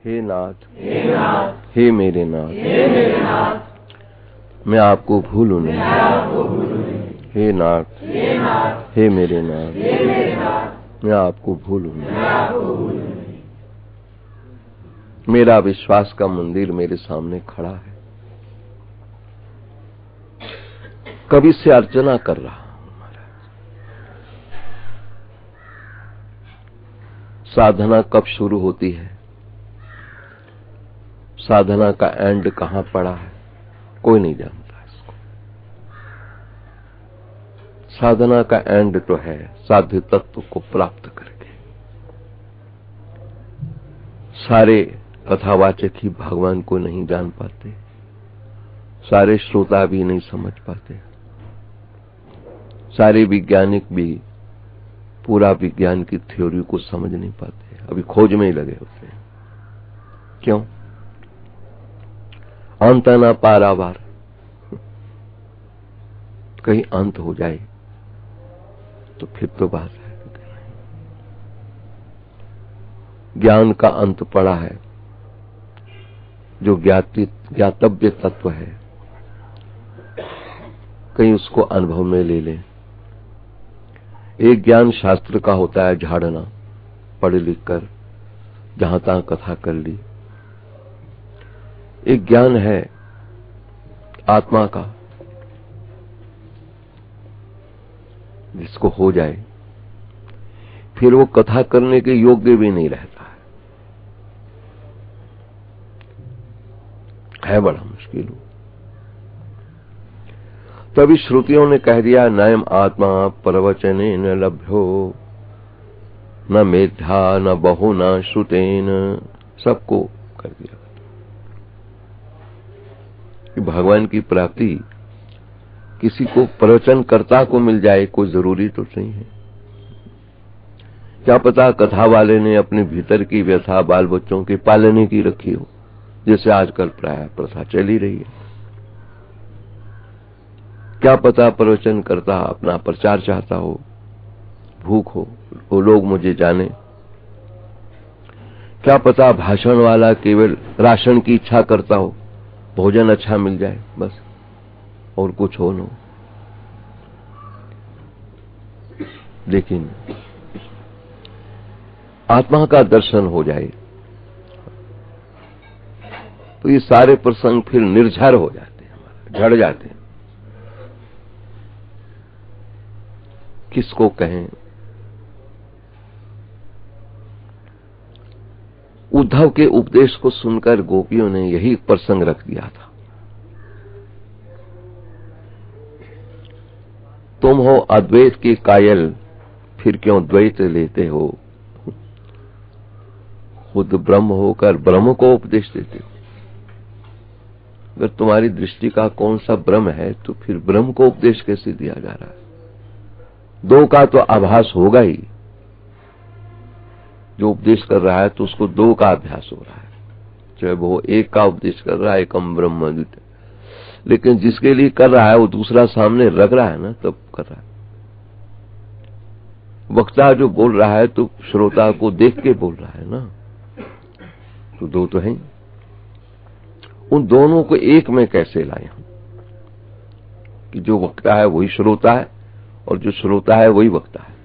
हे नाथ, हे मेरे नाथ, मैं आपको भूलूं नहीं। हे नाथ, हे मेरे नाथ, मैं आपको भूलूं नहीं। मेरा विश्वास का मंदिर मेरे सामने खड़ा है, कभी से अर्चना कर रहा हूं महाराज। साधना कब शुरू होती है, साधना का एंड कहां पड़ा है, कोई नहीं जानता इसको। साधना का एंड तो है साध्य तत्व को प्राप्त करके। सारे कथावाचक ही भगवान को नहीं जान पाते, सारे श्रोता भी नहीं समझ पाते, सारे वैज्ञानिक भी पूरा विज्ञान की थ्योरी को समझ नहीं पाते, अभी खोज में ही लगे होते हैं। क्यों? अंत न पारावार, कहीं अंत हो जाए तो फिर तो बात है। ज्ञान का अंत पड़ा है, जो ज्ञातव्य तत्व है, कहीं उसको अनुभव में ले लें। एक ज्ञान शास्त्र का होता है झाड़ना, पढ़ लिख कर जहां तहां कथा कर ली। एक ज्ञान है आत्मा का, जिसको हो जाए फिर वो कथा करने के योग्य भी नहीं रहता है बड़ा मुश्किल। तभी श्रुतियों ने कह दिया नयम आत्मा प्रवचने न लभ्यो न मेधा न बहु न श्रुतेन, सबको कर दिया कि भगवान की प्राप्ति किसी को प्रवचनकर्ता को मिल जाए कोई जरूरी तो नहीं है। क्या पता कथा वाले ने अपने भीतर की व्यथा बाल बच्चों के पालने की रखी हो, जैसे आजकल प्राय प्रथा चली रही है। क्या पता प्रवचनकर्ता अपना प्रचार चाहता हो, भूख हो वो लोग मुझे जाने। क्या पता भाषण वाला केवल राशन की इच्छा करता हो, भोजन अच्छा मिल जाए बस, और कुछ हो न हो। लेकिन आत्मा का दर्शन हो जाए तो ये सारे प्रसंग फिर निर्झर हो जाते हैं, झड़ जाते हैं। किसको कहें? उद्धव के उपदेश को सुनकर गोपियों ने यही प्रसंग रख दिया था। तुम हो अद्वैत के कायल, फिर क्यों द्वैत लेते हो? खुद ब्रह्म होकर ब्रह्म को उपदेश देते हो। अगर तुम्हारी दृष्टि का कौन सा ब्रह्म है तो फिर ब्रह्म को उपदेश कैसे दिया जा रहा है? दो का तो आभास होगा ही। जो उपदेश कर रहा है तो उसको दो का अभ्यास हो रहा है, चाहे वो एक का उपदेश कर रहा है एकम ब्रह्म द्वितीय, लेकिन जिसके लिए कर रहा है वो दूसरा सामने रख रहा है ना, तब कर रहा है। वक्ता जो बोल रहा है तो श्रोता को देख के बोल रहा है ना, तो दो तो है। उन दोनों को एक में कैसे लाए हम कि जो वक्ता है वही श्रोता है और जो श्रोता है वही वक्ता है?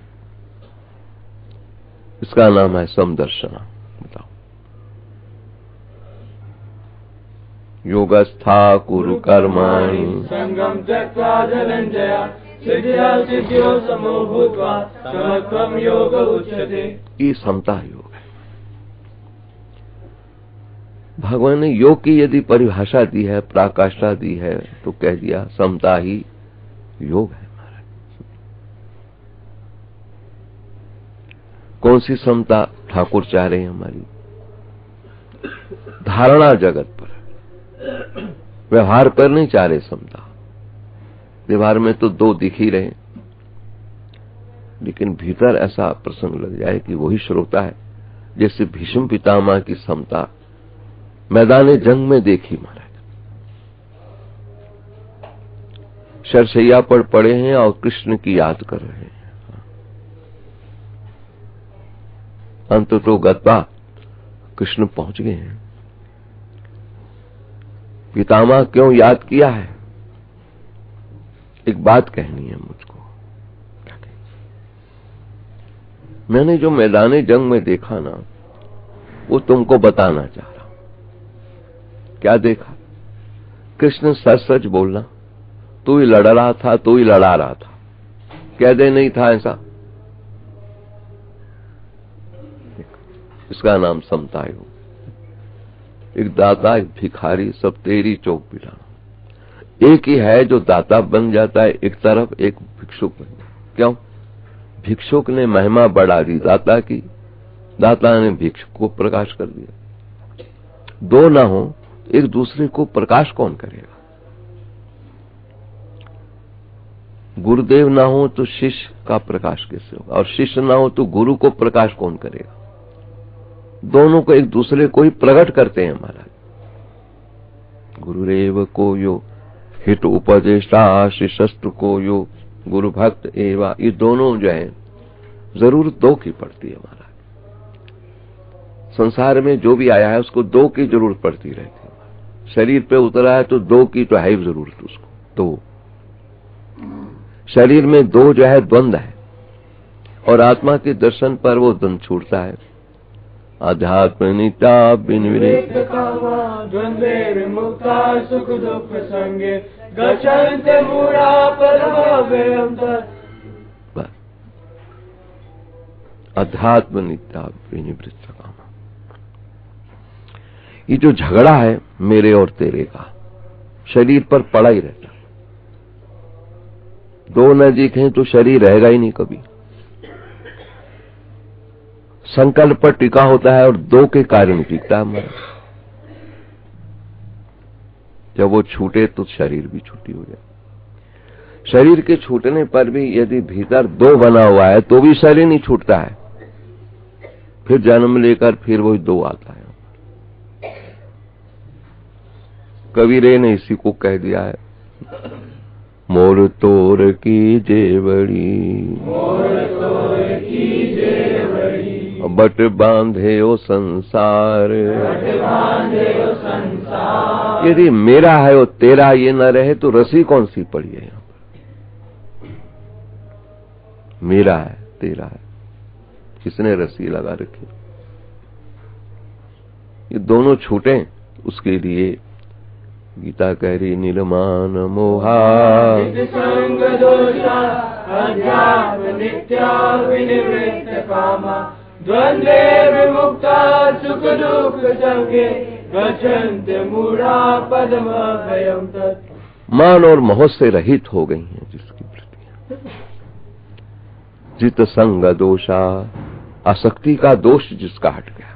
इसका नाम है समदर्शना। बताओ, योगस्था कुरु कर्माणि संगम त्यक्त्वा धनंजय सिद्ध्या सिद्ध्यो समो भूत्वा समत्वं योग उच्यते। ये समता योग है। भगवान ने योग की यदि परिभाषा दी है, पराकाष्ठा दी है, तो कह दिया समता ही योग है। कौन सी समता ठाकुर चाह रहे हैं हमारी? धारणा जगत पर, व्यवहार पर नहीं चाह रहे समता। व्यवहार में तो दो दिख ही रहे, लेकिन भीतर ऐसा प्रसंग लग जाए कि वही श्रोता है। जैसे भीष्म पितामह की समता मैदान जंग में देखी महाराज। शरशैया पर पड़े हैं और कृष्ण की याद कर रहे हैं। अंत तो गत्वा कृष्ण पहुंच गए हैं। पितामह क्यों याद किया है? एक बात कहनी है मुझको। मैंने जो मैदाने जंग में देखा ना, वो तुमको बताना चाह रहा हूं। क्या देखा? कृष्ण सच सच बोलना। तू ही लड़ रहा था, तू ही लड़ा रहा था, कह दे नहीं था ऐसा। इसका नाम समता योग। एक दाता, एक भिखारी, सब तेरी चौक बिठाना। एक ही है जो दाता बन जाता है एक तरफ, एक भिक्षुक बन जाता है। क्यों? भिक्षुक ने महिमा बढ़ा दी दाता की, दाता ने भिक्षुक को प्रकाश कर दिया। दो ना हो, एक दूसरे को प्रकाश कौन करेगा? गुरुदेव ना हो तो शिष्य का प्रकाश कैसे होगा? और शिष्य ना हो तो गुरु को प्रकाश कौन करेगा? दोनों को एक दूसरे को ही प्रकट करते हैं महाराज। गुरुरेव को यो हित उपदेशा, शिष्यस्तु को यो गुरु भक्त एवा। ये दोनों जो है जरूरत दो की पड़ती है महाराज। संसार में जो भी आया है उसको दो की जरूरत पड़ती रहती है। शरीर पे उतरा है तो दो की तो है ही जरूरत उसको। दो शरीर में दो जो है द्वंद्व है, और आत्मा के दर्शन पर वो द्वंद्व छूटता है। अध्यात्म नित्या विनिवृत्त द्वंद्वे मुक्ता सुख दुख संगे गच्छन्ते मूढ़ा परमव्ययम् तत्। अध्यात्म नित्या विनिवृत्त कामा। ये जो झगड़ा है मेरे और तेरे का, शरीर पर पड़ा ही रहता। दो नजीक हैं तो शरीर रहेगा ही नहीं कभी। संकल्प पर टिका होता है और दो के कारण टिकता है हमारा। जब वो छूटे तो शरीर भी छूटी हो जाए। शरीर के छूटने पर भी यदि भीतर दो बना हुआ है तो भी शरीर नहीं छूटता है। फिर जन्म लेकर फिर वही दो आता है। कबीर ने इसी को कह दिया है, मोर तोर की जेवड़ी, मोर तोर की जेवड़ी, बट बांधे ओ संसार, बट बांधे ओ संसार। यदि मेरा है और तेरा ये न रहे तो रस्सी कौन सी पड़ी है यहाँ पर? मेरा है, तेरा है, किसने रस्सी लगा रखी? ये दोनों छूटे, उसके लिए गीता कह रही निर्माण मोहा संग दोषा अध्यात्म नित्या विनिवृत्त कामा द्वंद्वे विमुक्ता सुख दुख संगे गच्छन्ते मूढ़ा पद्मभयम् तत्। मान और मोह से रहित हो गई हैं जिसकी वृत्तियां। जित संग दोषा, आसक्ति का दोष जिसका हट गया,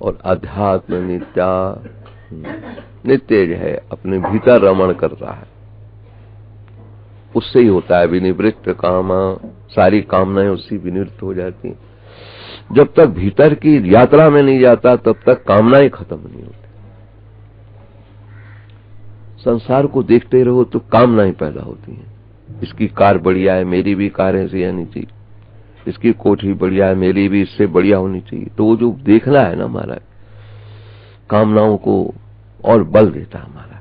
और अध्यात्म नित्या, नित्य जो है अपने भीतर रमण कर रहा है, उससे ही होता है विनिवृत्त कामा। सारी कामनाएं उससे विनिवृत्त हो जाती हैं। जब तक भीतर की यात्रा में नहीं जाता तब तक कामनाएं खत्म नहीं होती। संसार को देखते रहो तो कामनाएं पैदा होती हैं। इसकी कार बढ़िया है, मेरी भी कार ऐसी आनी चाहिए। इसकी कोठी बढ़िया है, मेरी भी इससे बढ़िया होनी चाहिए। तो वो जो देखना है ना हमारा, कामनाओं को और बल देता है हमारा,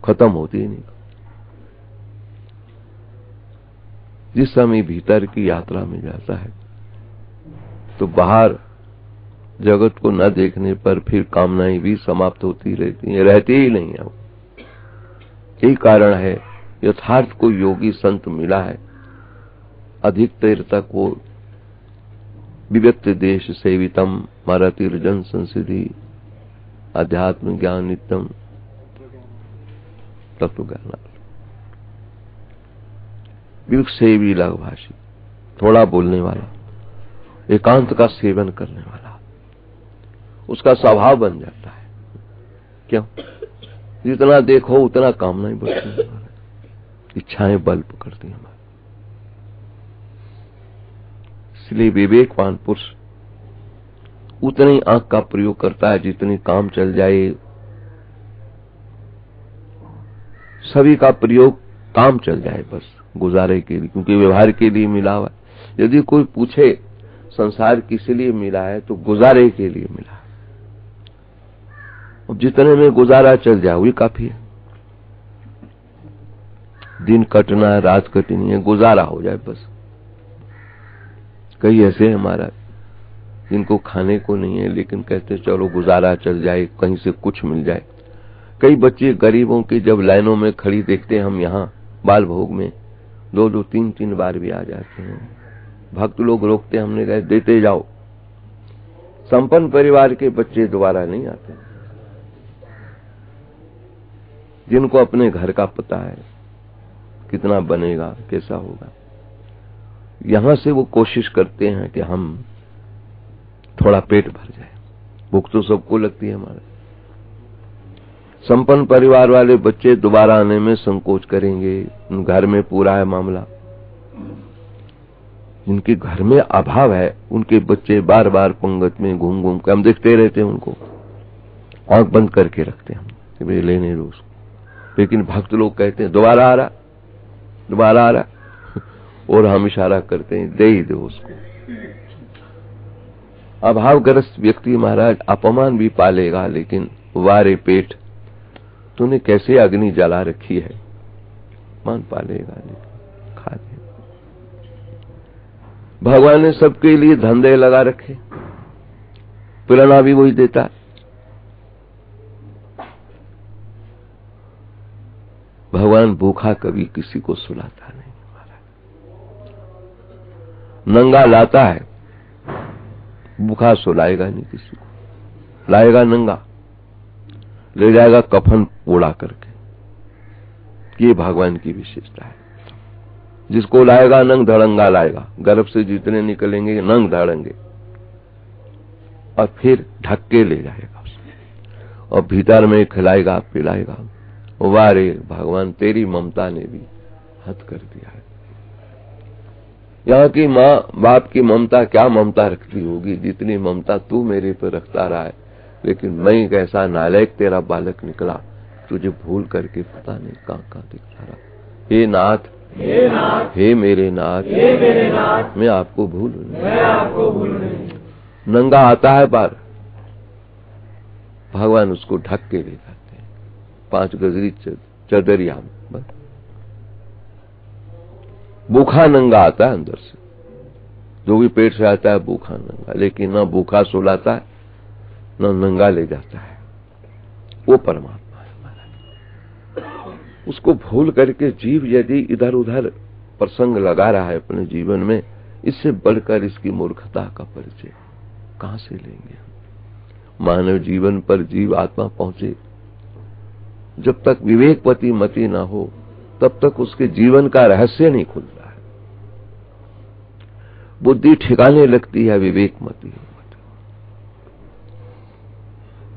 खत्म होती ही नहीं। जिस समय भीतर की यात्रा में जाता है तो बाहर जगत को न देखने पर फिर कामनाएं भी समाप्त होती रहती हैं, रहती ही नहीं है। यही कारण है यथार्थ को योगी संत मिला है, अधिक देर तक वो विव्यक्त देश सेवितम मरतिर्जन संसिधि अध्यात्म ज्ञान नित्यम तत्व ज्ञान। विवेक सेवी लघुभाषी, थोड़ा बोलने वाला, एकांत का सेवन करने वाला, उसका स्वभाव बन जाता है। क्यों? जितना देखो उतना कामनाएं बढ़ती हैं, इच्छाएं बल पकड़ती हैं। इसलिए विवेकवान पुरुष उतनी आंख का प्रयोग करता है जितनी काम चल जाए। सभी का प्रयोग काम चल जाए, बस गुजारे के लिए, क्योंकि व्यवहार के लिए मिला हुआ। यदि कोई पूछे संसार किस लिए मिला है? तो गुजारे के लिए मिला है। अब जितने में गुजारा चल जाए वही काफी है। दिन कटना है, रात कटनी है, गुजारा हो जाए बस। कई ऐसे हैं महाराज जिनको खाने को नहीं है, लेकिन कहते चलो गुजारा चल जाए, कहीं से कुछ मिल जाए। कई बच्चे गरीबों की जब लाइनों में खड़ी देखते हैं हम यहाँ बाल भोग में, 2-2, 3-3 बार भी आ जाते हैं। भक्त लोग रोकते, हमने कहा देते जाओ। संपन्न परिवार के बच्चे दोबारा नहीं आते, जिनको अपने घर का पता है कितना बनेगा, कैसा होगा। यहां से वो कोशिश करते हैं कि हम थोड़ा पेट भर जाए। भूख तो सबको लगती है हमारे। संपन्न परिवार वाले बच्चे दोबारा आने में संकोच करेंगे, घर में पूरा है मामला। जिनके घर में अभाव है उनके बच्चे बार बार पंगत में घूम घूम के, हम देखते रहते हैं उनको, आंख बंद करके रखते हैं हम कि भाई लेने दो उसको। लेकिन भक्त लोग कहते हैं दोबारा आ रहा, दोबारा आ रहा, और हम इशारा करते हैं दे ही दो उसको। अभावग्रस्त व्यक्ति महाराज अपमान भी पालेगा, लेकिन वारे पेट तूने कैसे अग्नि जला रखी है, मान पालेगा, लेकिन खा ले। भगवान ने सबके लिए धंधे लगा रखे, प्रेरणा भी वही देता है। भगवान भूखा कभी किसी को सुलाता नहीं महाराज। नंगा लाता है, भूखा सुलाएगा नहीं किसी को। लाएगा नंगा, ले जाएगा कफन पोड़ा करके। ये भगवान की विशेषता है। जिसको लाएगा नंग धड़ंगा लाएगा, गर्भ से जितने निकलेंगे नंग धड़ंगे, और फिर ढक के ले जाएगा उसको, और भीतर में खिलाएगा पिलाएगा। वाह रे भगवान, तेरी ममता ने भी हद कर दिया है। यहाँ की माँ बाप की ममता क्या ममता रखती होगी, जितनी ममता तू मेरे पर रखता रहा है। लेकिन मैं कैसा नालायक तेरा बालक निकला, तुझे भूल करके पता नहीं कहाँ दिखता रहा। हे नाथ, हे मेरे नाथ, मैं आपको भूलूं नहीं। नंगा आता है बार, भगवान उसको ढक के ले जाते हैं 5 गजरी चदरिया में। बस भूखा नंगा आता है अंदर से, जो भी पेट से आता है भूखा नंगा, लेकिन ना भूखा सुलाता है ना नंगा ले जाता है। वो परमात्मा है हमारा। उसको भूल करके जीव यदि इधर उधर प्रसंग लगा रहा है अपने जीवन में, इससे बढ़कर इसकी मूर्खता का परिचय कहां से लेंगे हम। मानव जीवन पर जीव आत्मा पहुंचे, जब तक विवेकवती मति ना हो तब तक उसके जीवन का रहस्य नहीं खुल रहा है। बुद्धि ठिकाने लगती है विवेकमती।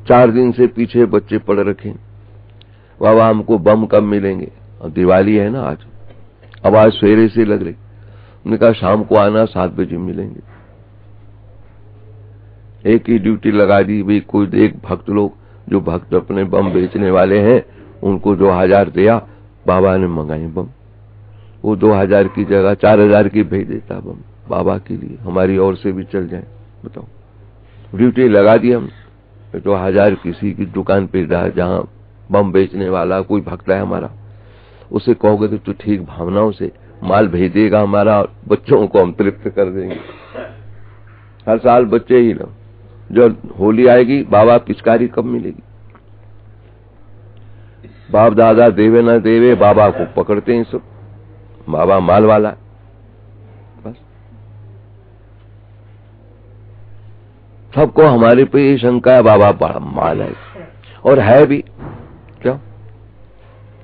4 दिन से पीछे बच्चे पड़ रखे, बाबा हमको बम कब मिलेंगे। और दिवाली है ना आज, आवाज सवेरे से लग रही। उन्होंने कहा शाम को आना, 7 बजे मिलेंगे। एक ही ड्यूटी लगा दी भाई। कोई एक भक्त लोग, जो भक्त अपने बम बेचने वाले हैं, उनको 2000 दिया, बाबा ने मंगाए बम। वो 2000 की जगह 4000 की भेज देता बम बाबा के लिए, हमारी ओर से भी चल जाए। बताओ, ड्यूटी लगा दी हम। 2000 किसी की दुकान पे जहां बम बेचने वाला कोई भक्त है हमारा, उसे कहोगे तो ठीक भावनाओं से माल भेजेगा हमारा, बच्चों को हम तृप्त कर देंगे। हर साल बच्चे ही लो, जो होली आएगी बाबा पिचकारी कब मिलेगी। बाप दादा देवे ना देवे, बाबा को पकड़ते हैं सब, बाबा माल वाला। बस सबको हमारे पे ये शंका है, बाबा बड़ा माल है, और है भी। क्या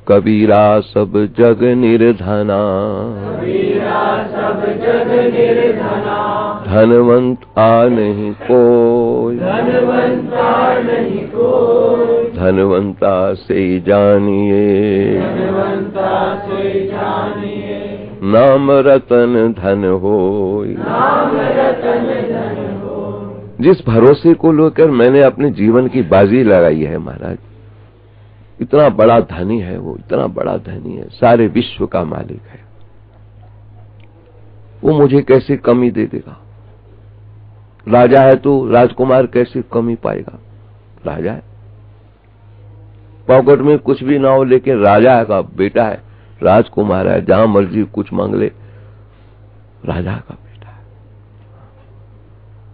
कबीरा सब जग निर्धना, धनवंत आ नहीं कोई, धनवंता से जानिए, नाम रतन धन होय। जिस भरोसे को लेकर मैंने अपने जीवन की बाजी लगाई है महाराज, इतना बड़ा धनी है वो, इतना बड़ा धनी है, सारे विश्व का मालिक है। वो मुझे कैसे कमी दे देगा। राजा है तो राजकुमार कैसे कमी पाएगा? राजा है, पॉकेट में कुछ भी ना हो लेकिन राजा का बेटा है, राजकुमार है, जहां मर्जी कुछ मांग ले, राजा का बेटा है,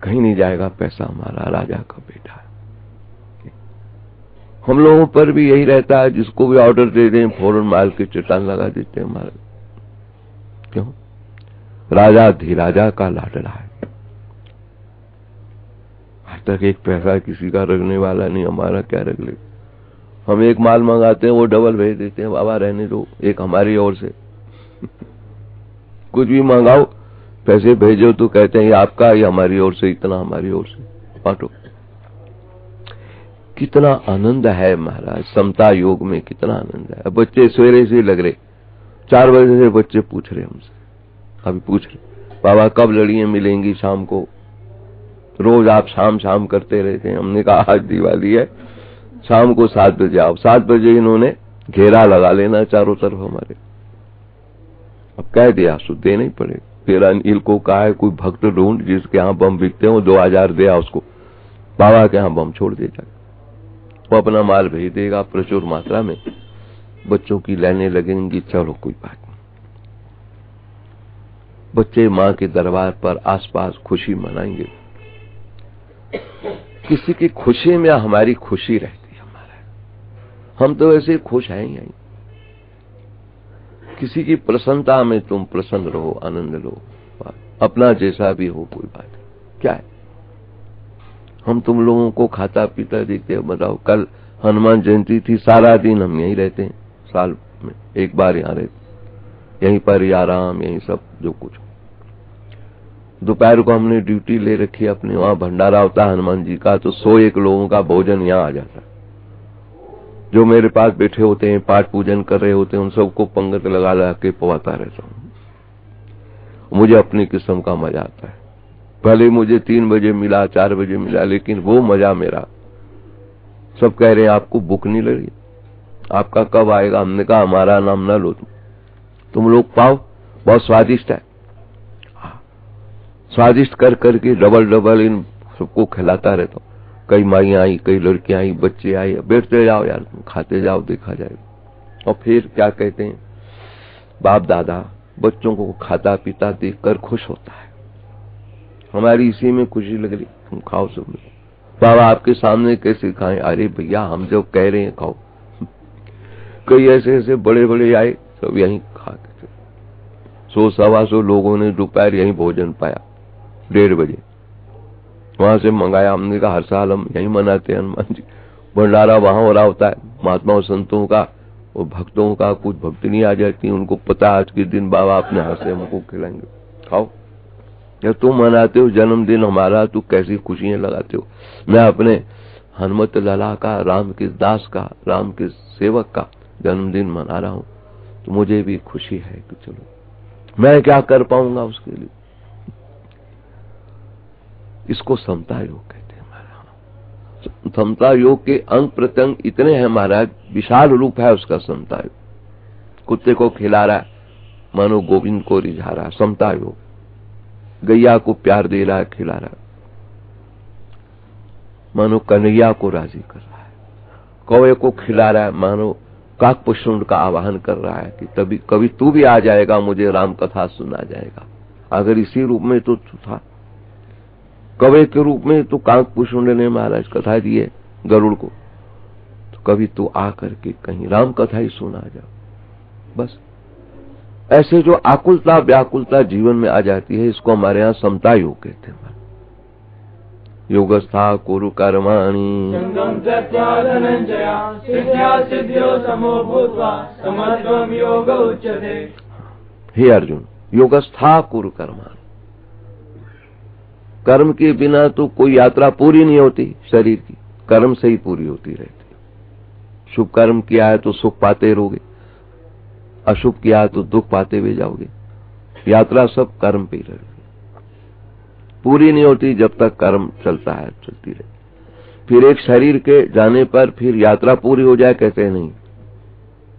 कहीं नहीं जाएगा पैसा हमारा, राजा का बेटा है। हम लोगों पर भी यही रहता है, जिसको भी ऑर्डर दे दें फौरन माल की चट्टान लगा देते हैं हमारे। क्यों? राजा धीराजा का लाडला है, आज तक एक पैसा किसी का रखने वाला नहीं, हमारा क्या रख ले। हम एक माल मंगाते हैं वो डबल भेज देते हैं, बाबा रहने दो, एक हमारी ओर से कुछ भी मंगाओ पैसे भेजो तो कहते हैं ये आपका, ये हमारी ओर से, इतना हमारी ओर से बांटो। कितना आनंद है महाराज, समता योग में कितना आनंद है। बच्चे सवेरे से लग रहे, 4 बजे से बच्चे पूछ रहे हमसे, अभी पूछ रहे बाबा कब लड़ियां मिलेंगी शाम को, रोज आप शाम शाम करते रहते हैं। हमने कहा आज दिवाली है, शाम को 7 बजे आओ। 7 बजे इन्होंने घेरा लगा लेना चारों तरफ हमारे। अब कह दिया सो देना ही पड़ेगा। फिर अनिल को कहा है कोई भक्त ढूंढ जिसके यहाँ बम बिकते हो, 2000 दे उसको, बाबा के यहाँ बम छोड़ दे जाए, वो अपना माल भेज देगा प्रचुर मात्रा में, बच्चों की लाइनें लगेंगी। चलो कोई बात नहीं, बच्चे माँ के दरबार पर आसपास खुशी मनाएंगे। किसी की खुशी में हमारी खुशी रहती है हमारा, हम तो वैसे खुश हैं ही। किसी की प्रसन्नता में तुम प्रसन्न रहो, आनंद लो, अपना जैसा भी हो, कोई बात क्या है। हम तुम लोगों को खाता पीता देखते हैं। बताओ कल हनुमान जयंती थी, सारा दिन हम यहीं रहते हैं, साल में एक बार यहाँ रहते, यहीं पर ही आराम, यहीं सब जो कुछ। दोपहर को हमने ड्यूटी ले रखी है अपने, वहां भंडारा होता है हनुमान जी का, तो 101 लोगों का भोजन यहाँ आ जाता है। जो मेरे पास बैठे होते हैं, पाठ पूजन कर रहे होते हैं, उन सबको पंगत लगा लगा के पवाता रहता हूं। मुझे अपनी किस्म का मजा आता है। भले मुझे 3 बजे मिला, 4 बजे मिला, लेकिन वो मजा मेरा। सब कह रहे हैं आपको भूख नहीं लग रही, आपका कब आएगा? हमने कहा हमारा नाम ना लो, तुम लोग पाओ, बहुत स्वादिष्ट है। स्वादिष्ट कर करके डबल इन सबको खिलाता रहता हूँ। कई माइयां आई, कई लड़कियां आई, बच्चे आए, बैठते जाओ यार, खाते जाओ, देखा जाएगा। और फिर क्या कहते हैं, बाप दादा बच्चों को खाता पीता देखकर खुश होता है, हमारी इसी में खुशी लग रही। तुम खाओ सब लोग, बाबा आपके सामने कैसे खाएं? अरे भैया हम जो कह रहे हैं खाओ। कई ऐसे ऐसे बड़े बड़े आए, सब यहीं खा के 100-125 लोगों ने दोपहर यहीं भोजन पाया। 1:30 बजे वहां से मंगाया। हमने कहा हर साल हम यहीं मनाते हैं हनुमान जी भंडारा, वहां हो रहा होता है महात्माओं संतों का और भक्तों का। कुछ भक्तनी आ जाती, उनको पता आज के दिन बाबा अपने हाथ से हमको खिलाएंगे, खाओ। जब तुम मनाते हो जन्मदिन हमारा, तो कैसी खुशियां लगाते हो। मैं अपने हनुमत लाला का, राम के दास का, राम के सेवक का जन्मदिन मना रहा हूं, तो मुझे भी खुशी है कि चलो मैं क्या कर पाऊंगा उसके लिए। इसको समता योग कहते हैं महाराज। समता योग के अंग प्रत्यंग इतने हैं महाराज, विशाल रूप है उसका समता योग। कुत्ते को खिला रहा है मानो गोविंद को रिझा रहा है, समता योग। गैया को प्यार दे रहा है, खिला रहा है मानो कन्हैया को राजी कर रहा है। कौवे को खिला रहा है मानो काकपुष्ट का आवाहन कर रहा है कि तभी कभी तू भी आ जाएगा, मुझे राम कथा सुना जाएगा। अगर इसी रूप में तो था, कौवे के रूप में तो काकपुष्ट ने महाराज कथा दी है गरुड़ को, तो कभी तू आकर के कहीं राम कथा ही सुना जा। बस ऐसे जो आकुलता व्याकुलता जीवन में आ जाती है, इसको हमारे यहाँ समता योग कहते हैं। योगस्था कुरु कर्माणि संगम त्यक्त्वा धनंजया सिद्ध्या सिद्ध्यो समो भूत्वा समत्वं योग उच्यते। हे अर्जुन, योगस्था कुरु कर्माणि, कर्म के बिना तो कोई यात्रा पूरी नहीं होती शरीर की, कर्म से ही पूरी होती रहती है। शुभ कर्म किया है तो सुख पाते रहोगे, अशुभ किया है तो दुख पाते हुए जाओगे। यात्रा सब कर्म पे ही रहेगी, पूरी नहीं होती जब तक कर्म चलता है, चलती रहे। फिर एक शरीर के जाने पर फिर यात्रा पूरी हो जाए, कहते नहीं।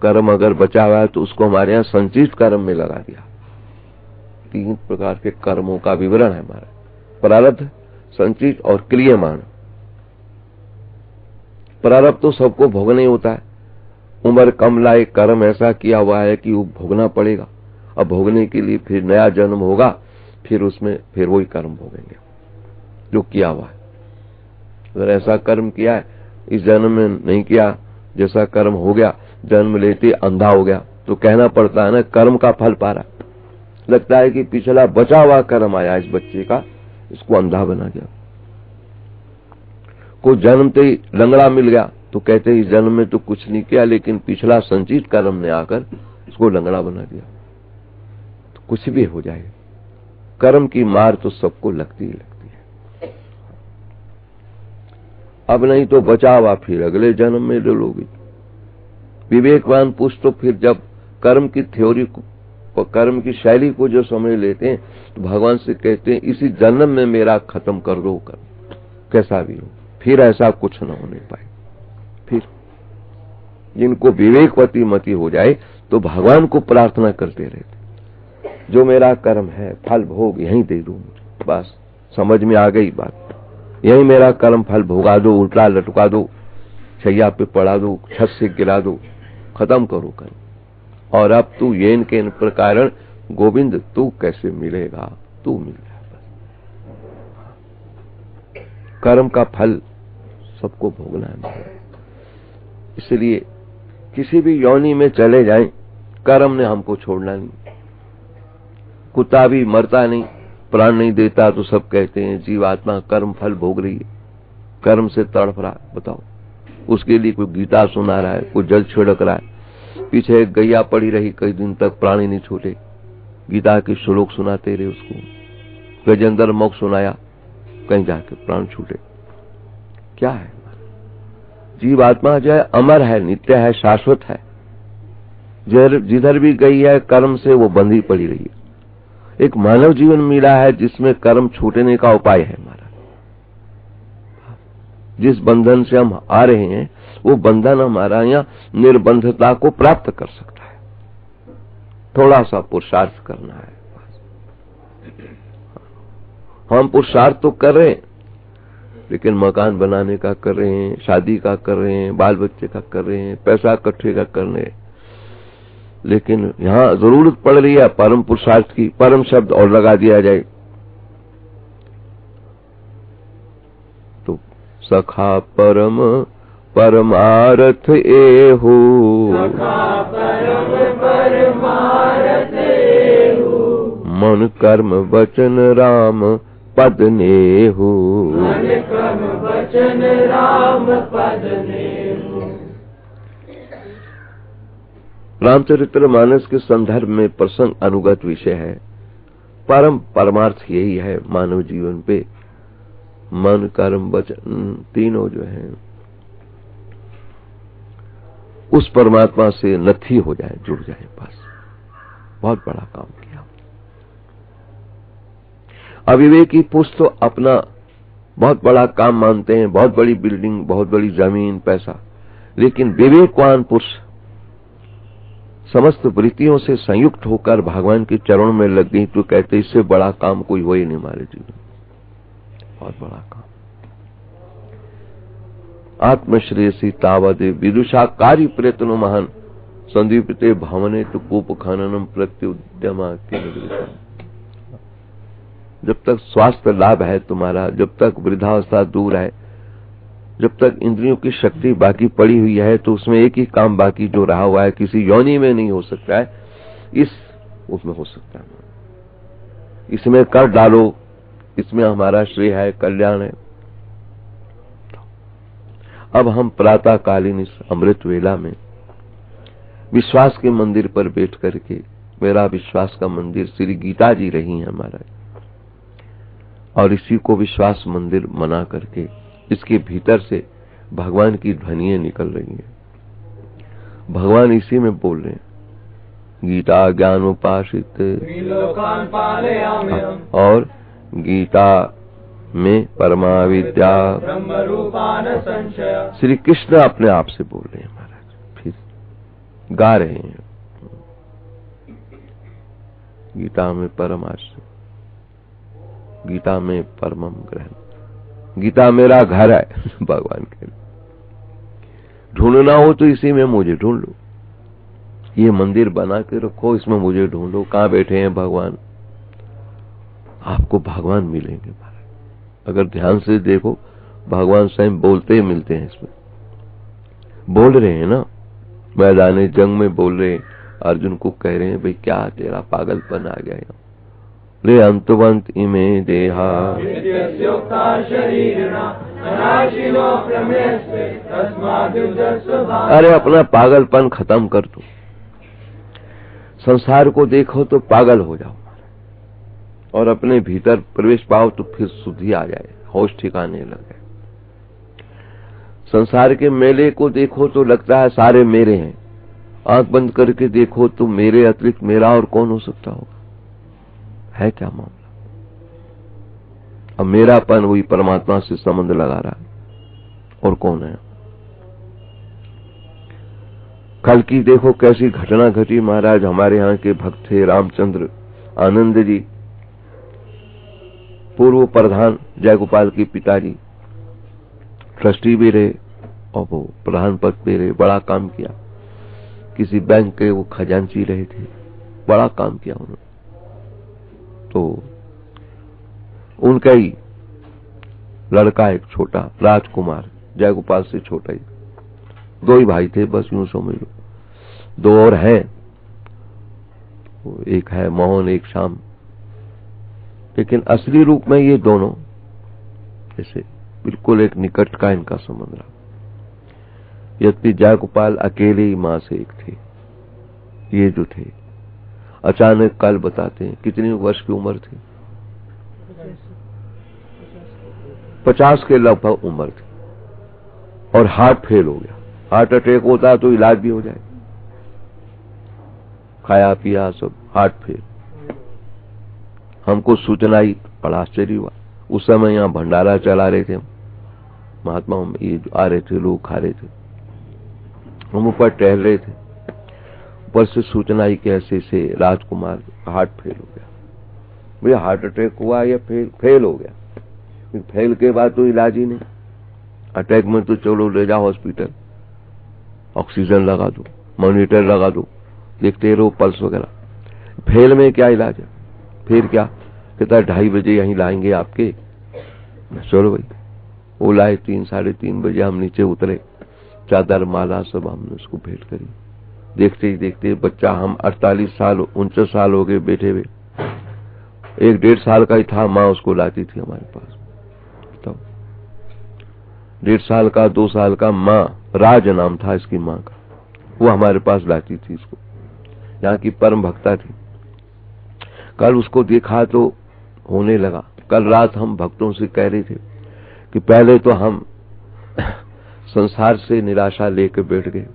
कर्म अगर बचा हुआ है तो उसको हमारे यहाँ संचित कर्म में लगा दिया। 3 प्रकार के कर्मों का विवरण है हमारा। प्रारब्ध, संचित और क्रियमाण। प्रारब्ध तो सबको भोगना ही होता है। उम्र कम लाए, कर्म ऐसा किया हुआ है कि वो भोगना पड़ेगा। अब भोगने के लिए फिर नया जन्म होगा, फिर उसमें फिर वही कर्म भोगेंगे जो किया हुआ है। अगर ऐसा कर्म किया है, इस जन्म में नहीं किया, जैसा कर्म हो गया, जन्म लेते अंधा हो गया, तो कहना पड़ता है ना, कर्म का फल पा रहा। लगता है कि पिछला बचा हुआ कर्म आया इस बच्चे का, इसको अंधा बना गया। को जन्मते ही लंगड़ा मिल गया तो कहते इस जन्म में तो कुछ नहीं किया, लेकिन पिछला संचित कर्म ने आकर इसको लंगड़ा बना दिया। तो कुछ भी हो जाए, कर्म की मार तो सबको लगती ही लगती है। अब नहीं तो बचा हुआ फिर अगले जन्म में ले लोगे। विवेकवान पुरुष तो फिर जब कर्म की थ्योरी को, कर्म की शैली को जो समझ लेते हैं, तो भगवान से कहते हैं इसी जन्म में मेरा खत्म कर दो कर्म, कैसा भी हो, फिर ऐसा कुछ न होने पाए। फिर जिनको विवेकवती मति हो जाए तो भगवान को प्रार्थना करते रहते, जो मेरा कर्म है फल भोग यहीं दे दो। बस समझ में आ गई बात, यही मेरा कर्म फल भोगा दो, उल्टा लटका दो, छैया पे पड़ा दो, छत से गिरा दो, खत्म करो कर्म। और अब तू ये इनके प्रकार गोविंद तू कैसे मिलेगा, तू मिल जाए। कर्म का फल सबको भोगना है। इसलिए किसी भी योनि में चले जाएं, कर्म ने हमको छोड़ना नहीं। कुत्ता भी मरता नहीं, प्राण नहीं देता, तो सब कहते हैं जीवात्मा कर्म फल भोग रही है, कर्म से तड़प रहा है। बताओ, उसके लिए कोई गीता सुना रहा है, कोई जल छिड़क रहा है, पीछे एक गैया पड़ी रही कई दिन तक, प्राणी नहीं छूटे, गीता के श्लोक सुनाते रहे उसको, गजेंद्र मुख सुनाया, कहीं जाके प्राण छूटे। क्या है? जीवात्मा जो है अमर है, नित्य है, शाश्वत है। जिधर भी गई है कर्म से वो बंधी पड़ी रही है। एक मानव जीवन मिला है जिसमें कर्म छूटने का उपाय है हमारा। जिस बंधन से हम आ रहे हैं वो बंधन हमारा यहाँ निर्बंधता को प्राप्त कर सकता है। थोड़ा सा पुरुषार्थ करना है। हम पुरुषार्थ तो कर रहे हैं, लेकिन मकान बनाने का कर रहे हैं, शादी का कर रहे हैं, बाल बच्चे का कर रहे हैं, पैसा इकट्ठे का कर रहे हैं, लेकिन यहाँ जरूरत पड़ रही है परम पुरुषार्थ की। परम शब्द और लगा दिया जाए तो सखा परम परमार्थ ए हो, सखा परम परमार्थ ए हो, मन कर्म वचन राम पद नेहु, मन कर्म वचन राम पद नेहु। रामचरितमानस के संदर्भ में प्रसंग अनुगत विषय है। परम परमार्थ यही है मानव जीवन पे। मन कर्म वचन तीनों जो है उस परमात्मा से नथी हो जाए, जुड़ जाए, बस बहुत बड़ा काम किया। अविवेकी पुरुष तो अपना बहुत बड़ा काम मानते हैं, बहुत बड़ी बिल्डिंग, बहुत बड़ी जमीन, पैसा, लेकिन विवेकवान पुरुष समस्त वृत्तियों से संयुक्त होकर भगवान के चरणों में लग गई तो कहते इससे बड़ा काम कोई हो ही नहीं हमारे जीवन। बहुत बड़ा काम। आत्मश्रेयसी तावदे विदुषा कार्य प्रयत्नो महान संदीपते भावने तो कूप खननम प्रत्युद्यमा के। जब तक स्वास्थ्य लाभ है तुम्हारा, जब तक वृद्धावस्था दूर है, जब तक इंद्रियों की शक्ति बाकी पड़ी हुई है, तो उसमें एक ही काम बाकी जो रहा हुआ है, किसी योनि में नहीं हो सकता है, उसमें हो सकता है। इसमें कर डालो, इसमें हमारा श्रेय है, कल्याण है। अब हम प्रातःकालीन इस अमृत वेला में विश्वास के मंदिर पर बैठ करके, मेरा विश्वास का मंदिर श्री गीता जी रही है हमारा, और इसी को विश्वास मंदिर मना करके इसके भीतर से भगवान की ध्वनियां निकल रही हैं। भगवान इसी में बोल रहे हैं, गीता ज्ञान उपासित और गीता में परमा विद्या ब्रह्म रूपान संशय। श्री कृष्ण अपने आप से बोल रहे हैं महाराज, फिर गा रहे हैं गीता में परमार्थ, गीता में परमम ग्रहण। गीता मेरा घर है भगवान कह रहे, ढूंढना हो तो इसी में मुझे ढूंढ लो, ये मंदिर बना के रखो, इसमें मुझे ढूंढो, कहाँ बैठे हैं भगवान, आपको भगवान मिलेंगे महाराज। अगर ध्यान से देखो भगवान स्वयं बोलते ही मिलते हैं, इसमें बोल रहे हैं ना, मैदान जंग में बोल रहे हैं, अर्जुन को कह रहे हैं भाई क्या तेरा पागलपन आ गया है, रे अंतवंत इमे देहा अरे अपना पागलपन खत्म कर दो, संसार को देखो तो पागल हो जाओ और अपने भीतर प्रवेश पाओ तो फिर शुद्धि आ जाए, होश ठिकाने लगे। संसार के मेले को देखो तो लगता है सारे मेरे हैं, आंख बंद करके देखो तो मेरे अतिरिक्त मेरा और कौन हो सकता होगा, है क्या मामला। अब मेरापन वही परमात्मा से संबंध लगा रहा है, और कौन है। कल की देखो कैसी घटना घटी महाराज, हमारे यहाँ के भक्त थे रामचंद्र आनंद जी, पूर्व प्रधान जयगोपाल के पिताजी, ट्रस्टी भी रहे और वो प्रधान पद पे रहे, बड़ा काम किया, किसी बैंक के वो खजांची रहे थे, बड़ा काम किया उन्होंने। तो उनका ही लड़का एक छोटा राजकुमार, जयगोपाल से छोटा ही, दो ही भाई थे बस, यूं समझ लो, दो और हैं, एक है मोहन एक श्याम, लेकिन असली रूप में ये दोनों जैसे बिल्कुल एक निकट का इनका संबंध रहा। यद्यपि जयगोपाल अकेले ही मां से एक थे, ये जो थे अचानक कल बताते हैं कितनी वर्ष की उम्र थी, 50 के लगभग उम्र थी, और हार्ट फेल हो गया। हार्ट अटैक होता तो इलाज भी हो जाए, खाया पिया सब, हार्ट फेल। हमको सूचना ही बड़ा आश्चर्य हुआ, उस समय यहाँ भंडारा चला रहे थे महात्मा, ये जो आ रहे थे लोग खा रहे थे, हम ऊपर टहल रहे थे, ऊपर से सूचना आई कि ऐसे से राजकुमार हार्ट फेल हो गया। भैया हार्ट अटैक हुआ या फेल हो गया, फेल के बाद तो इलाज ही नहीं, अटैक में तो चलो ले जाओ हॉस्पिटल, ऑक्सीजन लगा दो, मॉनिटर लगा दो, देखते रहो पल्स वगैरह, फेल में क्या इलाज है, फिर क्या कहता है 2:30 बजे यहीं लाएंगे आपके। चलो भाई, वो लाए, 3 साढ़े 3 बजे हम नीचे उतरे, चादर माला सब हमने उसको भेंट करी। देखते ही देखते बच्चा, हम 48 साल 49 साल हो गए बैठे हुए, 1-1.5 साल का ही था, माँ उसको लाती थी हमारे पास, तो 1.5 साल का 2 साल का, माँ राज नाम था इसकी माँ का, वो हमारे पास लाती थी इसको, यहाँ की परम भक्ता थी। कल उसको देखा तो होने लगा। कल रात हम भक्तों से कह रहे थे कि पहले तो हम संसार से निराशा लेकर बैठ गए,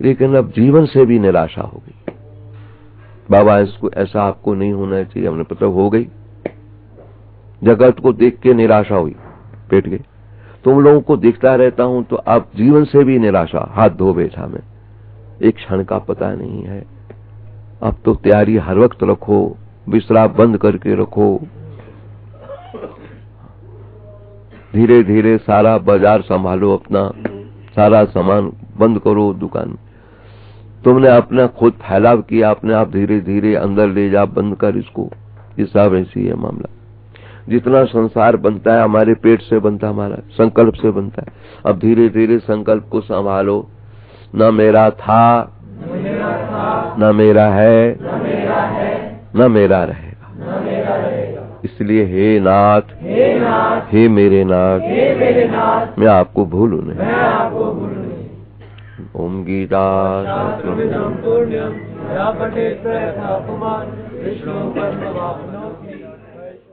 लेकिन अब जीवन से भी निराशा हो गई। बाबा इसको ऐसा आपको नहीं होना चाहिए, हमने पता हो गई, जगत को देख के निराशा हुई, बैठ गए। तुम लोगों को देखता रहता हूं तो अब जीवन से भी निराशा, हाथ धो बैठा मैं, एक क्षण का पता नहीं है। अब तो तैयारी हर वक्त रखो, बिस्तरा बंद करके रखो, धीरे धीरे सारा बाजार संभालो, अपना सारा सामान बंद करो दुकान। तुमने अपना खुद फैलाव किया, अपने आप धीरे धीरे अंदर ले जा, बंद कर इसको। ये सब ऐसी है मामला। जितना संसार बनता है हमारे पेट से बनता है, हमारा संकल्प से बनता है। अब धीरे धीरे संकल्प को संभालो, न मेरा था, न मेरा है, न मेरा रहेगा। इसलिए हे नाथ, हे मेरे नाथ, मैं आपको भूलूं नहीं। ओम गीता शास्त्रम